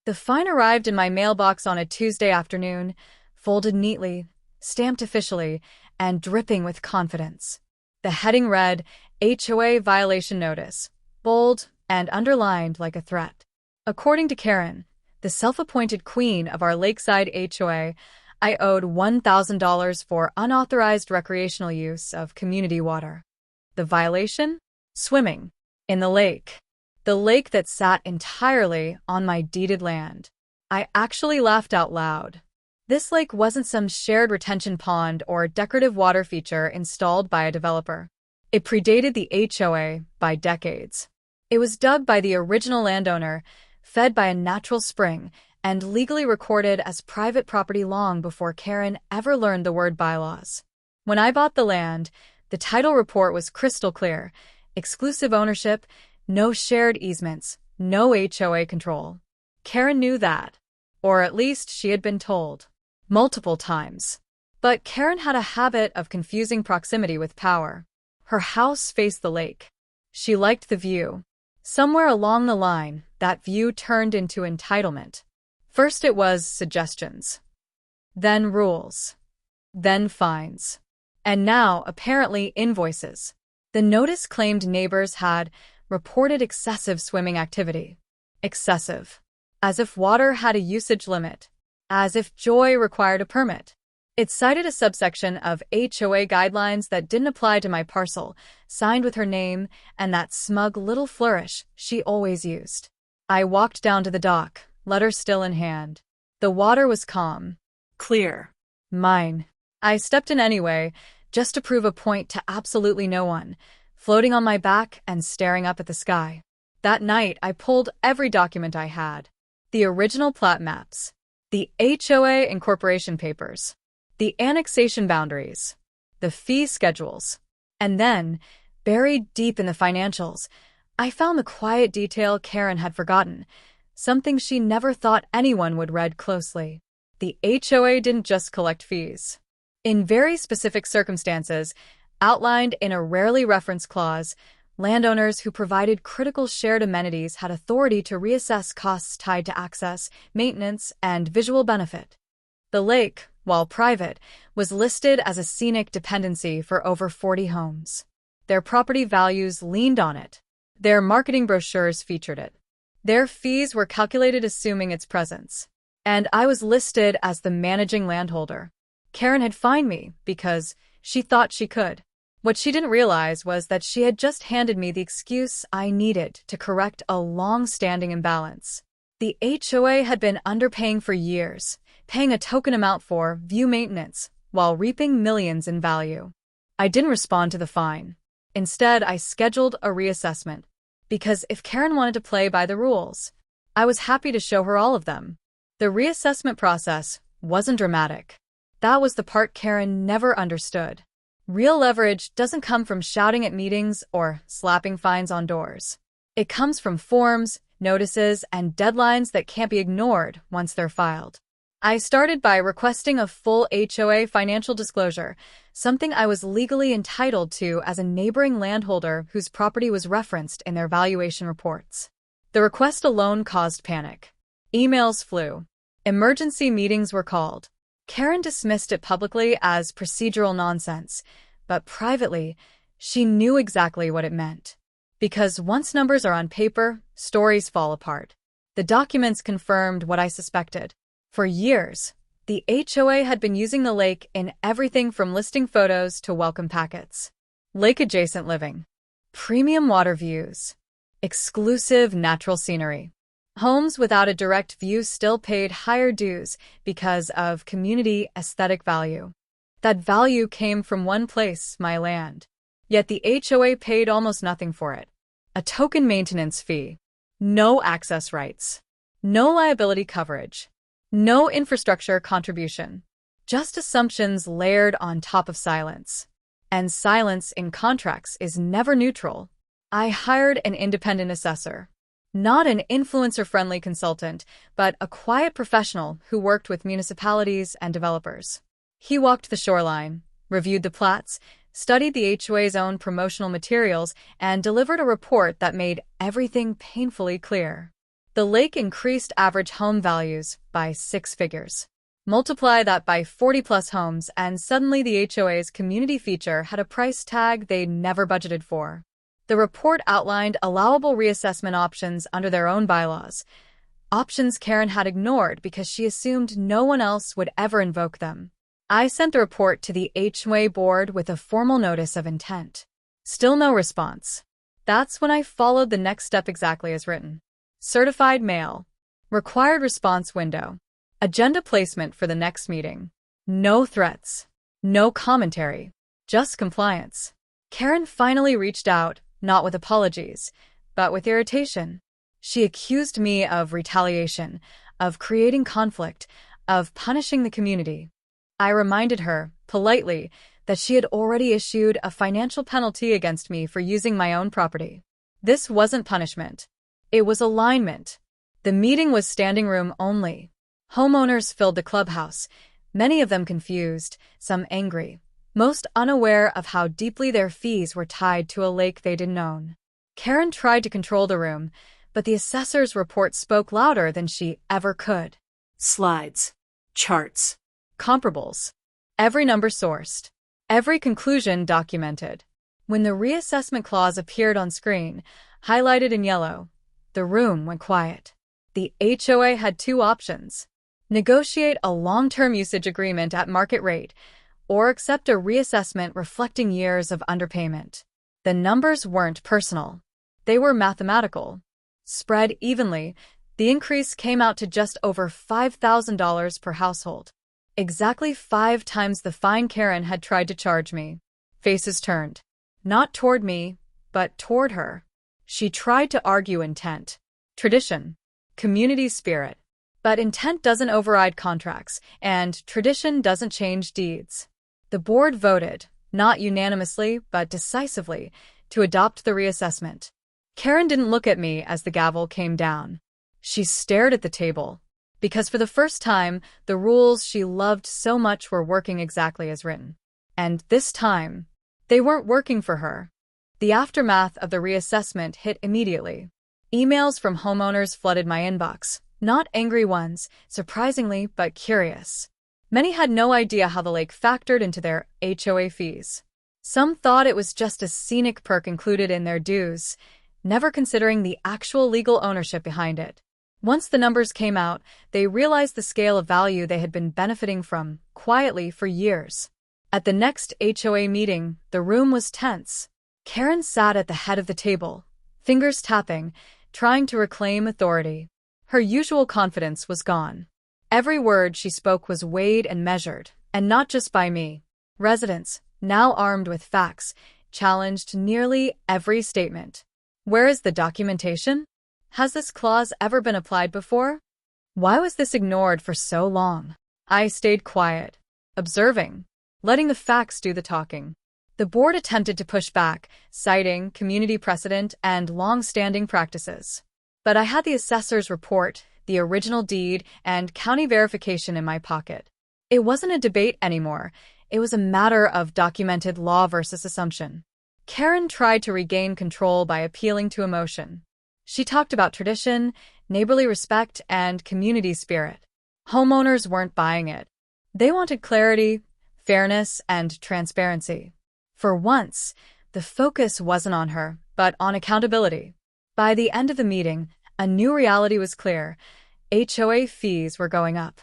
The fine arrived in my mailbox on a Tuesday afternoon, folded neatly, stamped officially, and dripping with confidence. The heading read, HOA Violation Notice, bold and underlined like a threat. According to Karen, the self-appointed queen of our lakeside HOA, I owed $1,000 for unauthorized recreational use of community water. The violation? Swimming. In the lake. The lake that sat entirely on my deeded land. I actually laughed out loud. This lake wasn't some shared retention pond or decorative water feature installed by a developer. It predated the HOA by decades. It was dug by the original landowner, fed by a natural spring, and legally recorded as private property long before Karen ever learned the word bylaws. When I bought the land, the title report was crystal clear: exclusive ownership, no shared easements, no HOA control. Karen knew that. Or at least she had been told. Multiple times. But Karen had a habit of confusing proximity with power. Her house faced the lake. She liked the view. Somewhere along the line, that view turned into entitlement. First it was suggestions. Then rules. Then fines. And now, apparently, invoices. The notice claimed neighbors had reported excessive swimming activity. Excessive. As if water had a usage limit. As if joy required a permit. It cited a subsection of HOA guidelines that didn't apply to my parcel, signed with her name and that smug little flourish she always used. I walked down to the dock, letter still in hand. The water was calm. Clear. Mine. I stepped in anyway, just to prove a point to absolutely no one, floating on my back and staring up at the sky. That night, I pulled every document I had. The original plat maps. The HOA incorporation papers. The annexation boundaries. The fee schedules. And then, buried deep in the financials, I found the quiet detail Karen had forgotten, something she never thought anyone would read closely. The HOA didn't just collect fees. In very specific circumstances, outlined in a rarely referenced clause, landowners who provided critical shared amenities had authority to reassess costs tied to access, maintenance, and visual benefit. The lake, while private, was listed as a scenic dependency for over 40 homes. Their property values leaned on it. Their marketing brochures featured it. Their fees were calculated assuming its presence. And I was listed as the managing landholder. Karen had fined me because she thought she could. What she didn't realize was that she had just handed me the excuse I needed to correct a long-standing imbalance. The HOA had been underpaying for years, paying a token amount for view maintenance, while reaping millions in value. I didn't respond to the fine. Instead, I scheduled a reassessment. Because if Karen wanted to play by the rules, I was happy to show her all of them. The reassessment process wasn't dramatic. That was the part Karen never understood. Real leverage doesn't come from shouting at meetings or slapping fines on doors. It comes from forms, notices, and deadlines that can't be ignored once they're filed. I started by requesting a full HOA financial disclosure, something I was legally entitled to as a neighboring landholder whose property was referenced in their valuation reports. The request alone caused panic. Emails flew. Emergency meetings were called. Karen dismissed it publicly as procedural nonsense, but privately, she knew exactly what it meant. Because once numbers are on paper, stories fall apart. The documents confirmed what I suspected. For years, the HOA had been using the lake in everything from listing photos to welcome packets. Lake-adjacent living. Premium water views. Exclusive natural scenery. Homes without a direct view still paid higher dues because of community aesthetic value. That value came from one place, my land. Yet the HOA paid almost nothing for it. A token maintenance fee. No access rights. No liability coverage. No infrastructure contribution. Just assumptions layered on top of silence. And silence in contracts is never neutral. I hired an independent assessor. Not an influencer-friendly consultant, but a quiet professional who worked with municipalities and developers. He walked the shoreline, reviewed the plats, studied the HOA's own promotional materials, and delivered a report that made everything painfully clear. The lake increased average home values by 6 figures. Multiply that by 40-plus homes, and suddenly the HOA's community feature had a price tag they'd never budgeted for. The report outlined allowable reassessment options under their own bylaws, options Karen had ignored because she assumed no one else would ever invoke them. I sent the report to the HOA board with a formal notice of intent. Still no response. That's when I followed the next step exactly as written. Certified mail. Required response window. Agenda placement for the next meeting. No threats. No commentary. Just compliance. Karen finally reached out, not with apologies, but with irritation. She accused me of retaliation, of creating conflict, of punishing the community. I reminded her, politely, that she had already issued a financial penalty against me for using my own property. This wasn't punishment. It was alignment. The meeting was standing room only. Homeowners filled the clubhouse, many of them confused, some angry, most unaware of how deeply their fees were tied to a lake they didn't own. Karen tried to control the room, but the assessor's report spoke louder than she ever could. Slides. Charts. Comparables. Every number sourced. Every conclusion documented. When the reassessment clause appeared on screen, highlighted in yellow, the room went quiet. The HOA had two options: negotiate a long-term usage agreement at market rate, or accept a reassessment reflecting years of underpayment. The numbers weren't personal. They were mathematical. Spread evenly, the increase came out to just over $5,000 per household. Exactly 5 times the fine Karen had tried to charge me. Faces turned. Not toward me, but toward her. She tried to argue intent, tradition, community spirit. But intent doesn't override contracts, and tradition doesn't change deeds. The board voted, not unanimously, but decisively, to adopt the reassessment. Karen didn't look at me as the gavel came down. She stared at the table, because for the first time, the rules she loved so much were working exactly as written. And this time, they weren't working for her. The aftermath of the reassessment hit immediately. Emails from homeowners flooded my inbox, not angry ones, surprisingly, but curious. Many had no idea how the lake factored into their HOA fees. Some thought it was just a scenic perk included in their dues, never considering the actual legal ownership behind it. Once the numbers came out, they realized the scale of value they had been benefiting from, quietly, for years. At the next HOA meeting, the room was tense. Karen sat at the head of the table, fingers tapping, trying to reclaim authority. Her usual confidence was gone. Every word she spoke was weighed and measured, and not just by me. Residents, now armed with facts, challenged nearly every statement. Where is the documentation? Has this clause ever been applied before? Why was this ignored for so long? I stayed quiet, observing, letting the facts do the talking. The board attempted to push back, citing community precedent and long-standing practices. But I had the assessor's report, the original deed, and county verification in my pocket. It wasn't a debate anymore. It was a matter of documented law versus assumption. Karen tried to regain control by appealing to emotion. She talked about tradition, neighborly respect, and community spirit. Homeowners weren't buying it. They wanted clarity, fairness, and transparency. For once, the focus wasn't on her, but on accountability. By the end of the meeting, a new reality was clear. HOA fees were going up.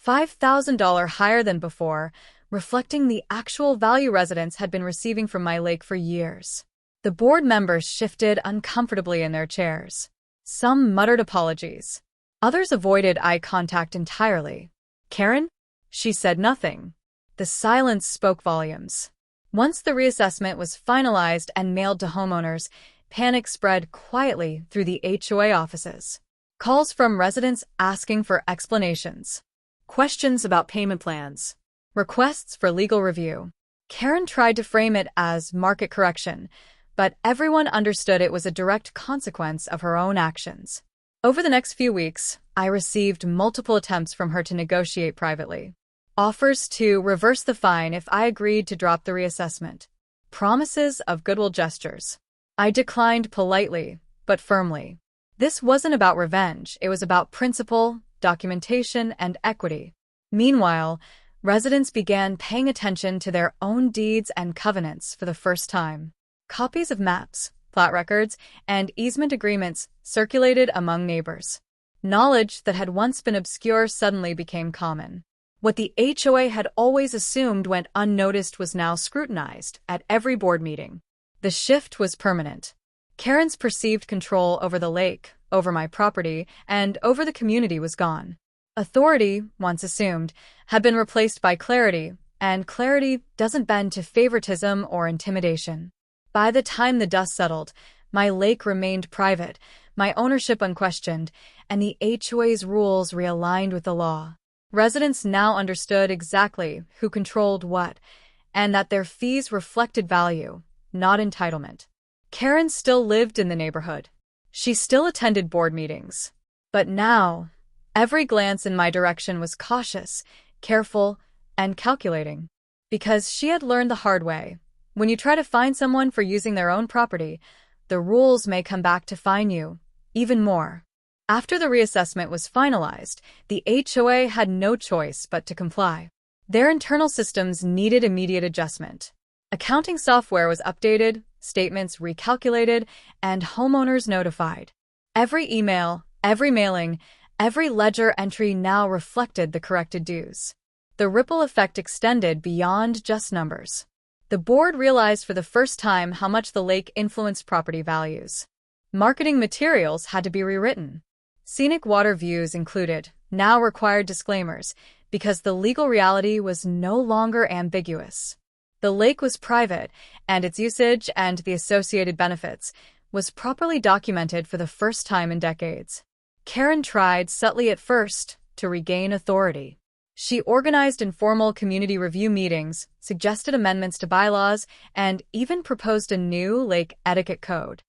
$5,000 higher than before, reflecting the actual value residents had been receiving from my lake for years. The board members shifted uncomfortably in their chairs. Some muttered apologies. Others avoided eye contact entirely. Karen? She said nothing. The silence spoke volumes. Once the reassessment was finalized and mailed to homeowners, panic spread quietly through the HOA offices. Calls from residents asking for explanations. Questions about payment plans. Requests for legal review. Karen tried to frame it as market correction, but everyone understood it was a direct consequence of her own actions. Over the next few weeks, I received multiple attempts from her to negotiate privately. Offers to reverse the fine if I agreed to drop the reassessment. Promises of goodwill gestures. I declined politely, but firmly. This wasn't about revenge, it was about principle, documentation, and equity. Meanwhile, residents began paying attention to their own deeds and covenants for the first time. Copies of maps, plat records, and easement agreements circulated among neighbors. Knowledge that had once been obscure suddenly became common. What the HOA had always assumed went unnoticed was now scrutinized at every board meeting. The shift was permanent. Karen's perceived control over the lake, over my property, and over the community was gone. Authority, once assumed, had been replaced by clarity, and clarity doesn't bend to favoritism or intimidation. By the time the dust settled, my lake remained private, my ownership unquestioned, and the HOA's rules realigned with the law. Residents now understood exactly who controlled what, and that their fees reflected value, not entitlement. Karen still lived in the neighborhood. She still attended board meetings. But now, every glance in my direction was cautious, careful, and calculating. Because she had learned the hard way. When you try to fine someone for using their own property, the rules may come back to fine you, even more. After the reassessment was finalized, the HOA had no choice but to comply. Their internal systems needed immediate adjustment. Accounting software was updated, statements recalculated, and homeowners notified. Every email, every mailing, every ledger entry now reflected the corrected dues. The ripple effect extended beyond just numbers. The board realized for the first time how much the lake influenced property values. Marketing materials had to be rewritten. Scenic water views included, now required disclaimers, because the legal reality was no longer ambiguous. The lake was private, and its usage and the associated benefits was properly documented for the first time in decades. Karen tried, subtly at first, to regain authority. She organized informal community review meetings, suggested amendments to bylaws, and even proposed a new lake etiquette code.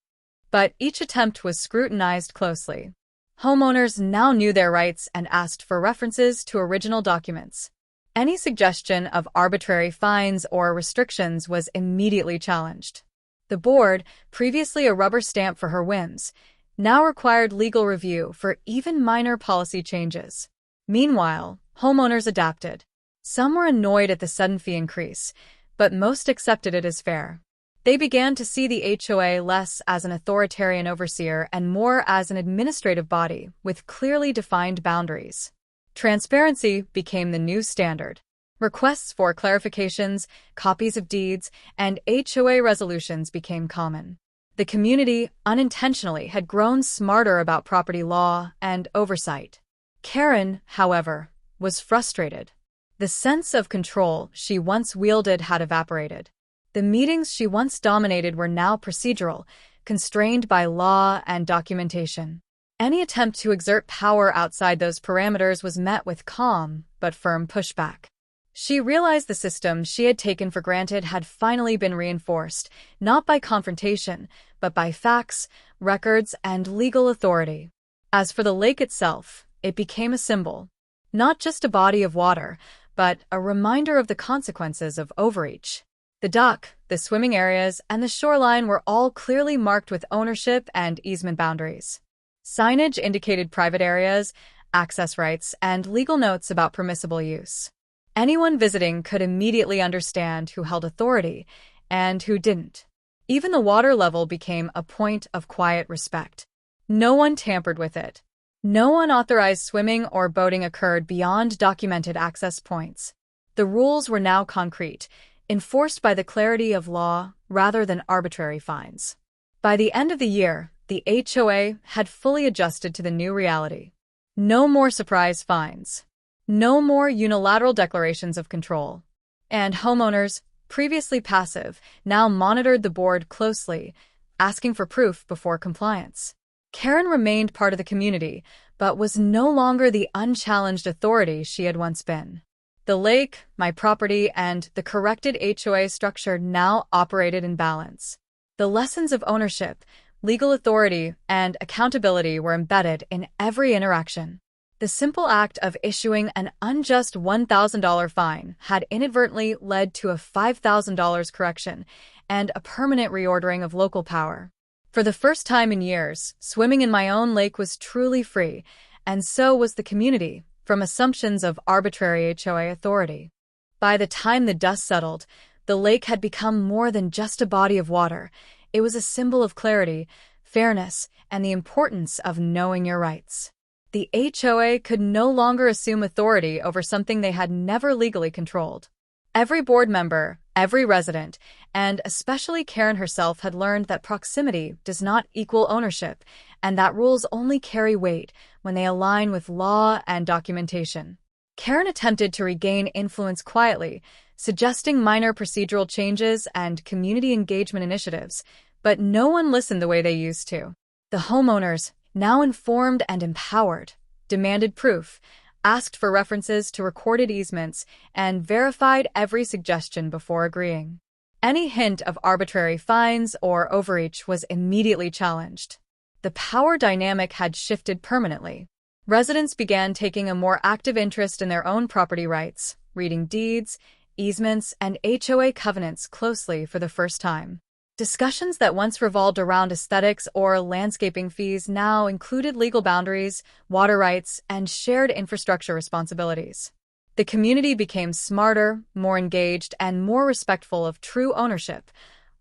But each attempt was scrutinized closely. Homeowners now knew their rights and asked for references to original documents. Any suggestion of arbitrary fines or restrictions was immediately challenged. The board, previously a rubber stamp for her whims, now required legal review for even minor policy changes. Meanwhile, homeowners adapted. Some were annoyed at the sudden fee increase, but most accepted it as fair. They began to see the HOA less as an authoritarian overseer and more as an administrative body with clearly defined boundaries. Transparency became the new standard. Requests for clarifications, copies of deeds, and HOA resolutions became common. The community, unintentionally, had grown smarter about property law and oversight. Karen, however, was frustrated. The sense of control she once wielded had evaporated. The meetings she once dominated were now procedural, constrained by law and documentation. Any attempt to exert power outside those parameters was met with calm but firm pushback. She realized the system she had taken for granted had finally been reinforced, not by confrontation, but by facts, records, and legal authority. As for the lake itself, it became a symbol. Not just a body of water, but a reminder of the consequences of overreach. The dock, the swimming areas, and the shoreline were all clearly marked with ownership and easement boundaries. Signage indicated private areas, access rights, and legal notes about permissible use. Anyone visiting could immediately understand who held authority and who didn't. Even the water level became a point of quiet respect. No one tampered with it. No unauthorized swimming or boating occurred beyond documented access points. The rules were now concrete, enforced by the clarity of law rather than arbitrary fines. By the end of the year, the HOA had fully adjusted to the new reality. No more surprise fines. No more unilateral declarations of control. And homeowners, previously passive, now monitored the board closely, asking for proof before compliance. Karen remained part of the community, but was no longer the unchallenged authority she had once been. The lake, my property, and the corrected HOA structure now operated in balance. The lessons of ownership, legal authority, and accountability were embedded in every interaction. The simple act of issuing an unjust $1,000 fine had inadvertently led to a $5,000 correction and a permanent reordering of local power. For the first time in years, swimming in my own lake was truly free, and so was the community, from assumptions of arbitrary HOA authority. By the time the dust settled, the lake had become more than just a body of water. It was a symbol of clarity, fairness, and the importance of knowing your rights. The HOA could no longer assume authority over something they had never legally controlled. Every board member, every resident, and especially Karen herself had learned that proximity does not equal ownership, and that rules only carry weight when they align with law and documentation. Karen attempted to regain influence quietly, suggesting minor procedural changes and community engagement initiatives, but no one listened the way they used to. The homeowners, now informed and empowered, demanded proof, asked for references to recorded easements, and verified every suggestion before agreeing. Any hint of arbitrary fines or overreach was immediately challenged. The power dynamic had shifted permanently. Residents began taking a more active interest in their own property rights, reading deeds, easements, and HOA covenants closely for the first time. Discussions that once revolved around aesthetics or landscaping fees now included legal boundaries, water rights, and shared infrastructure responsibilities. The community became smarter, more engaged, and more respectful of true ownership,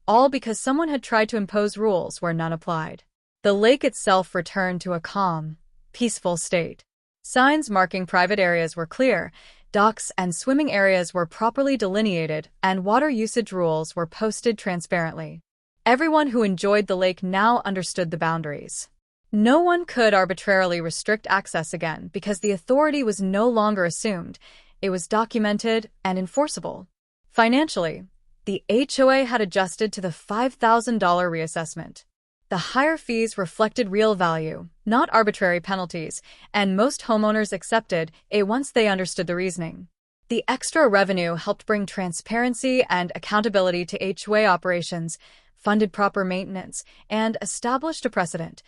all because someone had tried to impose rules where none applied. The lake itself returned to a calm, peaceful state. Signs marking private areas were clear, docks and swimming areas were properly delineated, and water usage rules were posted transparently. Everyone who enjoyed the lake now understood the boundaries. No one could arbitrarily restrict access again because the authority was no longer assumed. It was documented and enforceable. Financially, the HOA had adjusted to the $5,000 reassessment. The higher fees reflected real value, not arbitrary penalties, and most homeowners accepted it once they understood the reasoning. The extra revenue helped bring transparency and accountability to HOA operations, funded proper maintenance, and established a precedent.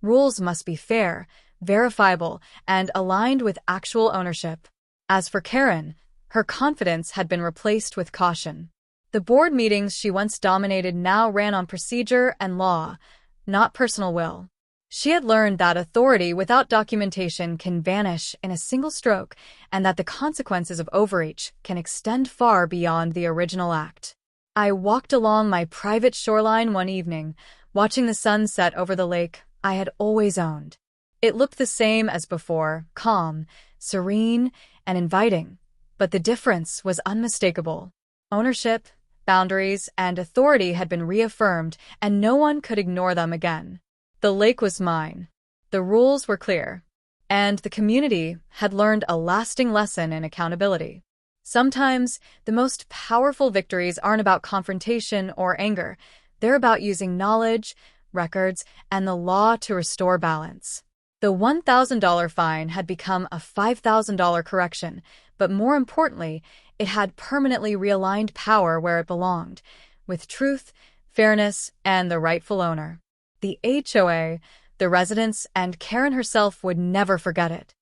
Rules must be fair, verifiable, and aligned with actual ownership. As for Karen, her confidence had been replaced with caution. The board meetings she once dominated now ran on procedure and law, not personal will. She had learned that authority without documentation can vanish in a single stroke, and that the consequences of overreach can extend far beyond the original act. I walked along my private shoreline one evening, watching the sun set over the lake I had always owned. It looked the same as before, calm, serene, and inviting, but the difference was unmistakable. Ownership, boundaries, and authority had been reaffirmed, and no one could ignore them again. The lake was mine. The rules were clear, and the community had learned a lasting lesson in accountability. Sometimes, the most powerful victories aren't about confrontation or anger. They're about using knowledge, records, and the law to restore balance. The $1,000 fine had become a $5,000 correction, but more importantly, it had permanently realigned power where it belonged, with truth, fairness, and the rightful owner. The HOA, the residents, and Karen herself would never forget it.